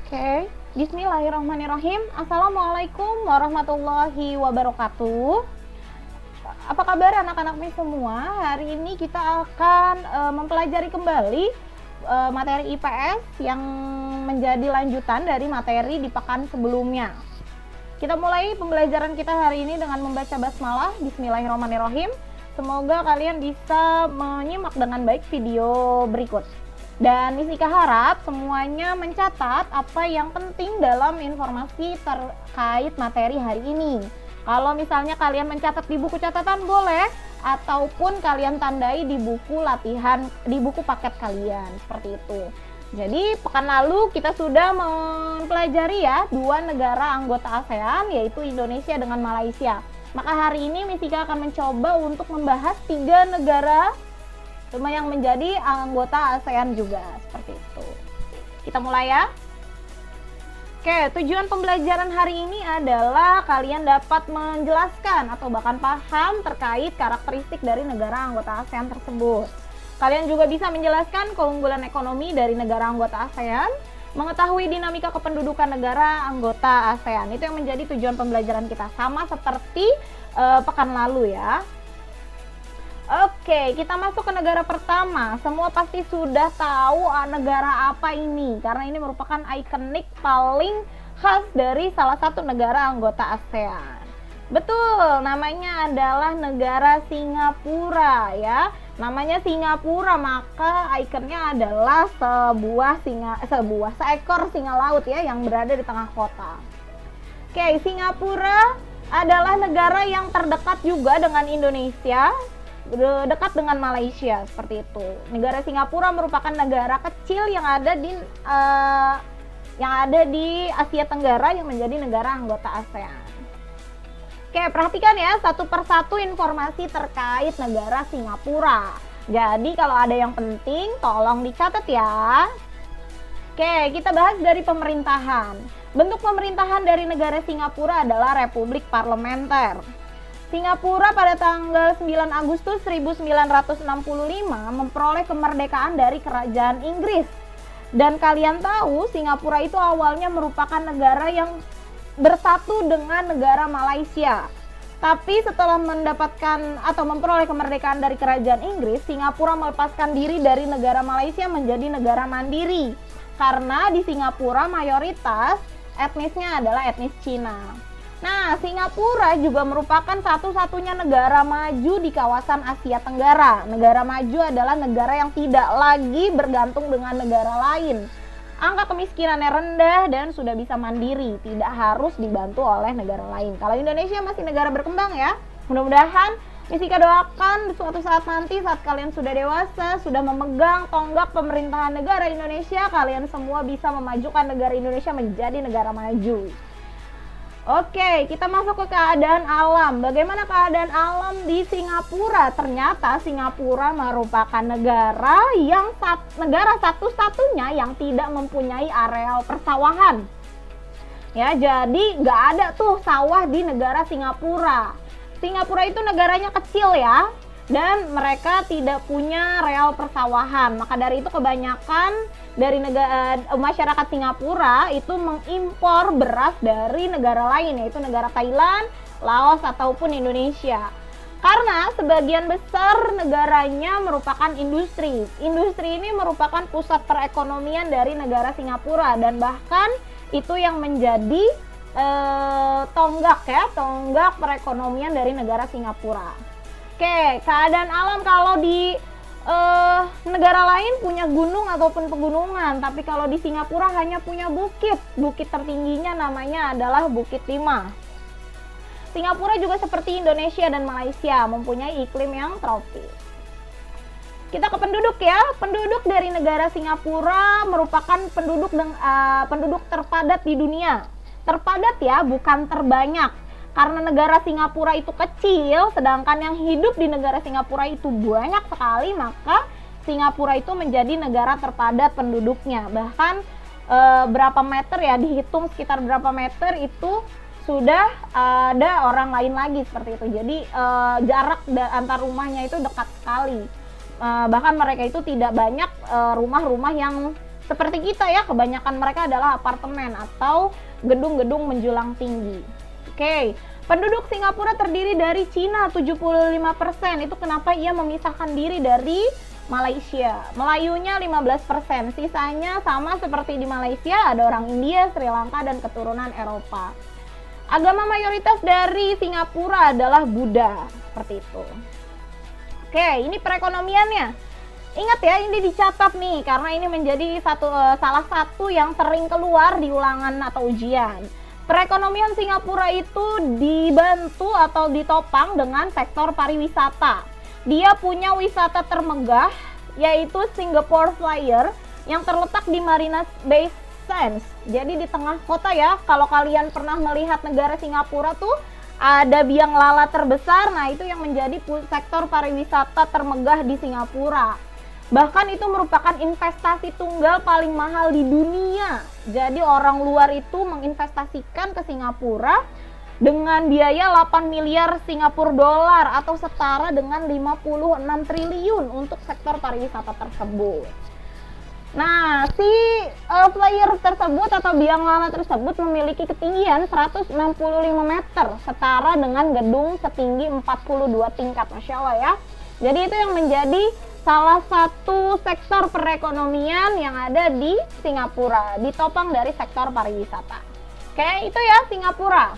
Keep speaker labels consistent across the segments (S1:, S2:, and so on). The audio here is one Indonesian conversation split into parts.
S1: Oke, bismillahirrahmanirrahim. Assalamualaikum warahmatullahi wabarakatuh. Apa kabar anak-anaknya semua? Hari ini kita akan mempelajari kembali materi IPS yang menjadi lanjutan dari materi di pekan sebelumnya. Kita mulai pembelajaran kita hari ini dengan membaca basmalah. Bismillahirrahmanirrahim. Semoga kalian bisa menyimak dengan baik video berikut. Dan Misika harap semuanya mencatat apa yang penting dalam informasi terkait materi hari ini. Kalau misalnya kalian mencatat di buku catatan boleh, ataupun kalian tandai di buku latihan, di buku paket kalian, seperti itu. Jadi pekan lalu kita sudah mempelajari ya dua negara anggota ASEAN, yaitu Indonesia dengan Malaysia. Maka hari ini Misika akan mencoba untuk membahas 3 negara yang menjadi anggota ASEAN juga, seperti itu. Kita mulai ya. Oke, tujuan pembelajaran hari ini adalah kalian dapat menjelaskan atau bahkan paham terkait karakteristik dari negara anggota ASEAN tersebut. Kalian juga bisa menjelaskan keunggulan ekonomi dari negara anggota ASEAN, mengetahui dinamika kependudukan negara anggota ASEAN. Itu yang menjadi tujuan pembelajaran kita, sama seperti pekan lalu ya. Oke, kita masuk ke negara pertama. Semua pasti sudah tahu negara apa ini, karena ini merupakan ikonik paling khas dari salah satu negara anggota ASEAN. Betul, namanya adalah negara Singapura ya. Namanya Singapura, maka ikonnya adalah seekor singa laut ya yang berada di tengah kota. Oke, Singapura adalah negara yang terdekat juga dengan Indonesia, dekat dengan Malaysia, seperti itu. Negara Singapura merupakan negara kecil yang ada di Asia Tenggara yang menjadi negara anggota ASEAN. Oke, perhatikan ya satu persatu informasi terkait negara Singapura. Jadi kalau ada yang penting tolong dicatat ya. Oke, kita bahas dari pemerintahan. Bentuk pemerintahan dari negara Singapura adalah Republik Parlementer. Singapura pada tanggal 9 Agustus 1965 memperoleh kemerdekaan dari kerajaan Inggris. Dan kalian tahu Singapura itu awalnya merupakan negara yang bersatu dengan negara Malaysia. Tapi setelah mendapatkan atau memperoleh kemerdekaan dari kerajaan Inggris, Singapura melepaskan diri dari negara Malaysia menjadi negara mandiri. Karena di Singapura mayoritas etnisnya adalah etnis Cina. Nah, Singapura juga merupakan satu-satunya negara maju di kawasan Asia Tenggara. Negara maju adalah negara yang tidak lagi bergantung dengan negara lain. Angka kemiskinannya rendah dan sudah bisa mandiri, tidak harus dibantu oleh negara lain. Kalau Indonesia masih negara berkembang ya. Mudah-mudahan Misika doakan suatu saat nanti saat kalian sudah dewasa, sudah memegang tonggak pemerintahan negara Indonesia, kalian semua bisa memajukan negara Indonesia menjadi negara maju. Oke, kita masuk ke keadaan alam. Bagaimana keadaan alam di Singapura? Ternyata Singapura merupakan negara satu-satunya yang tidak mempunyai areal persawahan. Ya, jadi nggak ada tuh sawah di negara Singapura. Singapura itu negaranya kecil ya, dan mereka tidak punya areal persawahan. Maka dari itu kebanyakan dari masyarakat Singapura itu mengimpor beras dari negara lain, yaitu negara Thailand, Laos ataupun Indonesia. Karena sebagian besar negaranya merupakan industri. Industri ini merupakan pusat perekonomian dari negara Singapura dan bahkan itu yang menjadi tonggak perekonomian dari negara Singapura. Oke, keadaan alam kalau di negara lain punya gunung ataupun pegunungan, tapi kalau di Singapura hanya punya bukit. Bukit tertingginya namanya adalah Bukit Timah. Singapura juga seperti Indonesia dan Malaysia mempunyai iklim yang tropis. Kita ke penduduk ya. Penduduk dari negara Singapura merupakan penduduk terpadat di dunia. Terpadat ya, bukan terbanyak. Karena negara Singapura itu kecil, sedangkan yang hidup di negara Singapura itu banyak sekali, maka Singapura itu menjadi negara terpadat penduduknya. Bahkan berapa meter ya, dihitung sekitar berapa meter itu sudah ada orang lain lagi seperti itu. Jadi jarak antar rumahnya itu dekat sekali. Bahkan mereka itu tidak banyak rumah-rumah yang Seperti kita ya, kebanyakan mereka adalah apartemen atau gedung-gedung menjulang tinggi. Oke, penduduk Singapura terdiri dari Cina 75%. Itu kenapa ia memisahkan diri dari Malaysia. Melayunya 15%. Sisanya sama seperti di Malaysia, ada orang India, Sri Lanka, dan keturunan Eropa. Agama mayoritas dari Singapura adalah Buddha, seperti itu. Oke, ini perekonomiannya. Ingat ya, ini dicatat nih, karena ini menjadi salah satu yang sering keluar di ulangan atau ujian. Perekonomian Singapura itu dibantu atau ditopang dengan sektor pariwisata. Dia punya wisata termegah, yaitu Singapore Flyer, yang terletak di Marina Bay Sands. Jadi di tengah kota ya, kalau kalian pernah melihat negara Singapura tuh, ada biang lala terbesar, nah itu yang menjadi sektor pariwisata termegah di Singapura. Bahkan itu merupakan investasi tunggal paling mahal di dunia. Jadi orang luar itu menginvestasikan ke Singapura dengan biaya 8 miliar Singapura dolar atau setara dengan 56 triliun untuk sektor pariwisata tersebut. Nah, si flyer tersebut atau biang lala tersebut memiliki ketinggian 165 meter, setara dengan gedung setinggi 42 tingkat, Masya Allah ya. Jadi itu yang menjadi salah satu sektor perekonomian yang ada di Singapura, ditopang dari sektor pariwisata. Oke, itu ya Singapura.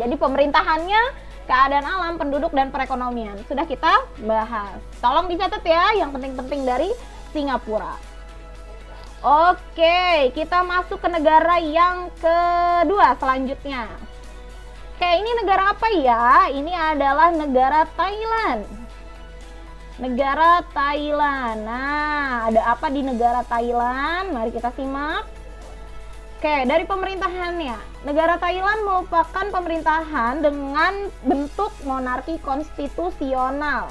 S1: Jadi pemerintahannya, keadaan alam, penduduk, dan perekonomian sudah kita bahas. Tolong dicatat ya yang penting-penting dari Singapura. Oke, kita masuk ke negara yang kedua selanjutnya. Oke, ini negara apa ya? Ini adalah negara Thailand. Negara Thailand. Nah, ada apa di negara Thailand? Mari kita simak. Oke, dari pemerintahannya. Negara Thailand merupakan pemerintahan dengan bentuk monarki konstitusional.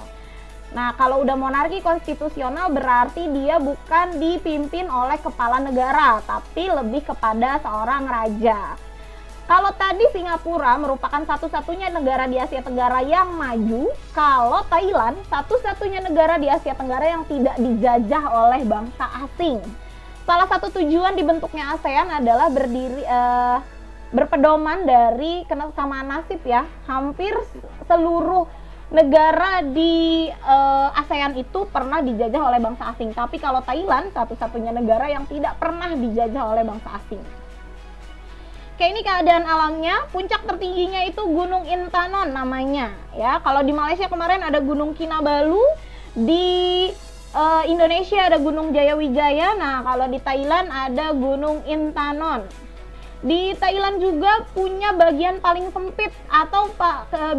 S1: Nah, kalau udah monarki konstitusional berarti dia bukan dipimpin oleh kepala negara, tapi lebih kepada seorang raja. Kalau tadi Singapura merupakan satu-satunya negara di Asia Tenggara yang maju, kalau Thailand satu-satunya negara di Asia Tenggara yang tidak dijajah oleh bangsa asing. Salah satu tujuan dibentuknya ASEAN adalah berpedoman dari kesamaan nasib ya. Hampir seluruh negara di ASEAN itu pernah dijajah oleh bangsa asing. Tapi kalau Thailand satu-satunya negara yang tidak pernah dijajah oleh bangsa asing. Oke, ini keadaan alamnya. Puncak tertingginya itu Gunung Intanon namanya ya. Kalau di Malaysia kemarin ada Gunung Kinabalu, di Indonesia ada Gunung Jayawijaya. Nah, kalau di Thailand ada Gunung Intanon. Di Thailand juga punya bagian paling sempit atau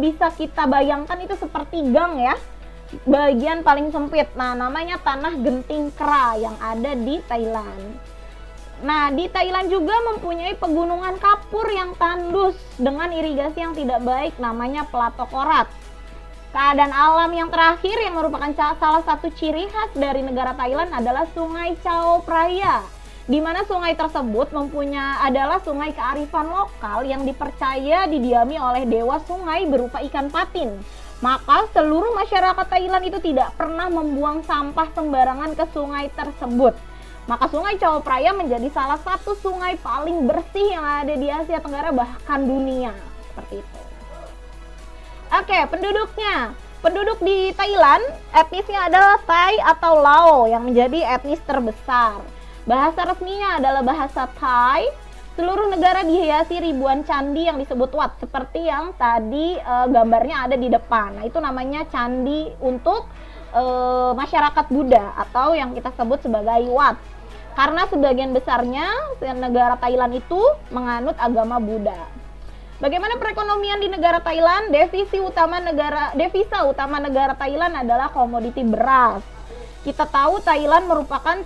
S1: bisa kita bayangkan itu seperti gang ya. Bagian paling sempit. Nah, namanya Tanah Genting Kra yang ada di Thailand. Nah, di Thailand juga mempunyai pegunungan kapur yang tandus dengan irigasi yang tidak baik, namanya Plato Korat. Keadaan alam yang terakhir yang merupakan salah satu ciri khas dari negara Thailand adalah Sungai Chao Phraya, di mana sungai tersebut adalah sungai kearifan lokal yang dipercaya didiami oleh dewa sungai berupa ikan patin. Maka seluruh masyarakat Thailand itu tidak pernah membuang sampah sembarangan ke sungai tersebut. Maka Sungai Chao Phraya menjadi salah satu sungai paling bersih yang ada di Asia Tenggara bahkan dunia. Seperti itu. Oke, penduduknya. Penduduk di Thailand etnisnya adalah Thai atau Lao yang menjadi etnis terbesar. Bahasa resminya adalah bahasa Thai. Seluruh negara dihiasi ribuan candi yang disebut Wat, seperti yang tadi gambarnya ada di depan. Nah, itu namanya candi untuk masyarakat Buddha atau yang kita sebut sebagai Wat. Karena sebagian besarnya negara Thailand itu menganut agama Buddha. Bagaimana perekonomian di negara Thailand? Devisa utama negara Thailand adalah komoditi beras. Kita tahu Thailand merupakan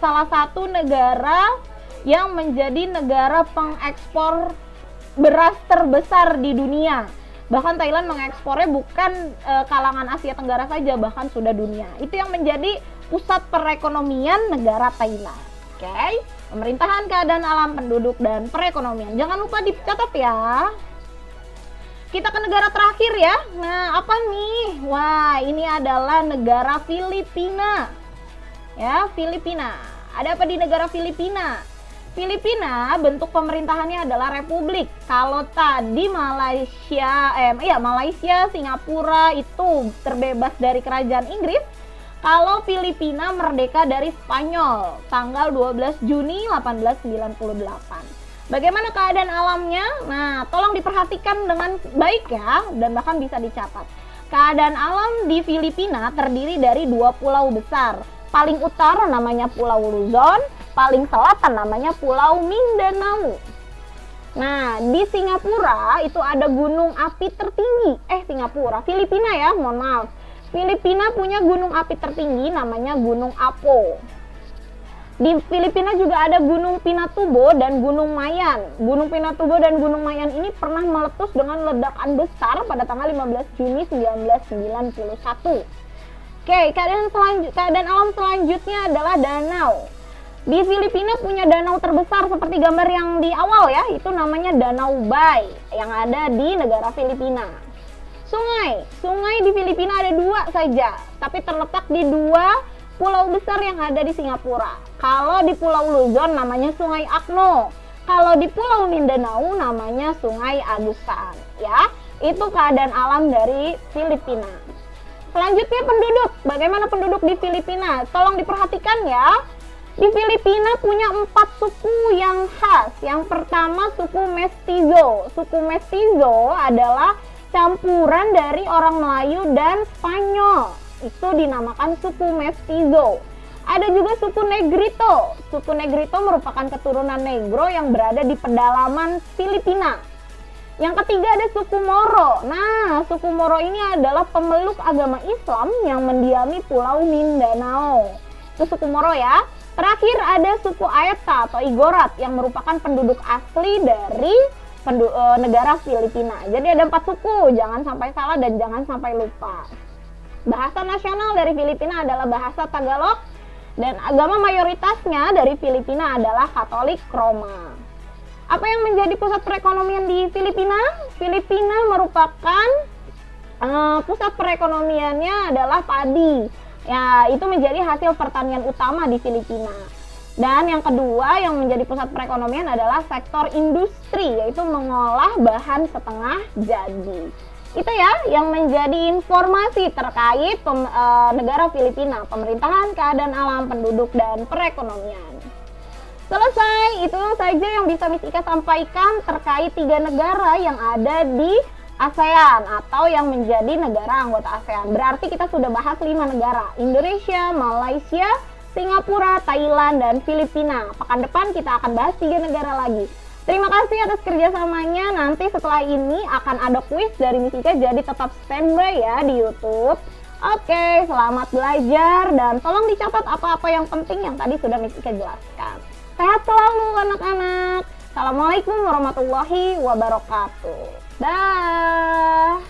S1: salah satu negara yang menjadi negara pengekspor beras terbesar di dunia. Bahkan Thailand mengekspornya bukan kalangan Asia Tenggara saja, bahkan sudah dunia. Itu yang menjadi pusat perekonomian negara Thailand. Oke, pemerintahan, keadaan alam, penduduk, dan perekonomian. Jangan lupa dicatat ya. Kita ke negara terakhir ya. Nah, apa nih? Wah, ini adalah negara Filipina. Ya, Filipina. Ada apa di negara Filipina? Filipina bentuk pemerintahannya adalah republik. Kalau tadi Malaysia, Singapura itu terbebas dari kerajaan Inggris. Kalau Filipina merdeka dari Spanyol tanggal 12 Juni 1898. Bagaimana keadaan alamnya? Nah, tolong diperhatikan dengan baik ya, dan bahkan bisa dicatat. Keadaan alam di Filipina terdiri dari 2 pulau besar. Paling utara namanya Pulau Luzon, paling selatan namanya Pulau Mindanao. Nah, di Singapura itu ada gunung api tertinggi. Filipina ya, mohon maaf. Filipina punya gunung api tertinggi namanya Gunung Apo. Di Filipina juga ada Gunung Pinatubo dan Gunung Mayan. Gunung Pinatubo dan Gunung Mayan ini pernah meletus dengan ledakan besar pada tanggal 15 Juni 1991. Oke, keadaan alam selanjutnya adalah danau. Di Filipina punya danau terbesar seperti gambar yang di awal ya, itu namanya Danau Bay yang ada di negara Filipina. Sungai di Filipina ada 2 saja, tapi terletak di 2 pulau besar yang ada di Singapura. Kalau di Pulau Luzon namanya Sungai Akno. Kalau di Pulau Mindanao namanya Sungai Agusan. Ya, itu keadaan alam dari Filipina. Selanjutnya penduduk. Bagaimana penduduk di Filipina? Tolong diperhatikan ya. Di Filipina punya 4 suku yang khas. Yang pertama suku Mestizo. Suku Mestizo adalah campuran dari orang Melayu dan Spanyol. Itu dinamakan suku Mestizo. Ada juga suku Negrito. Suku Negrito merupakan keturunan Negro yang berada di pedalaman Filipina. Yang ketiga ada suku Moro. Nah, suku Moro ini adalah pemeluk agama Islam yang mendiami Pulau Mindanao. Itu suku Moro ya. Terakhir ada suku Aeta atau Igorot yang merupakan penduduk asli dari negara Filipina. Jadi ada 4 suku, jangan sampai salah dan jangan sampai lupa. Bahasa nasional dari Filipina adalah bahasa Tagalog dan agama mayoritasnya dari Filipina adalah Katolik Roma. Apa yang menjadi pusat perekonomian di Filipina? Filipina merupakan pusat perekonomiannya adalah padi. Ya, itu menjadi hasil pertanian utama di Filipina. Dan yang kedua yang menjadi pusat perekonomian adalah sektor industri, yaitu mengolah bahan setengah jadi. Itu ya yang menjadi informasi terkait negara Filipina, pemerintahan, keadaan alam, penduduk, dan perekonomian. Selesai, itu saja yang bisa Miss Ika sampaikan terkait 3 negara yang ada di ASEAN atau yang menjadi negara anggota ASEAN. Berarti kita sudah bahas 5 negara, Indonesia, Malaysia, Singapura, Thailand, dan Filipina. Pekan depan kita akan bahas 3 negara lagi. Terima kasih atas kerjasamanya. Nanti setelah ini akan ada kuis dari Miss Ika, jadi tetap standby ya di YouTube. Oke, selamat belajar dan tolong dicatat apa-apa yang penting yang tadi sudah Miss Ika jelaskan. Sehat selalu anak-anak. Assalamualaikum warahmatullahi wabarakatuh. Dah.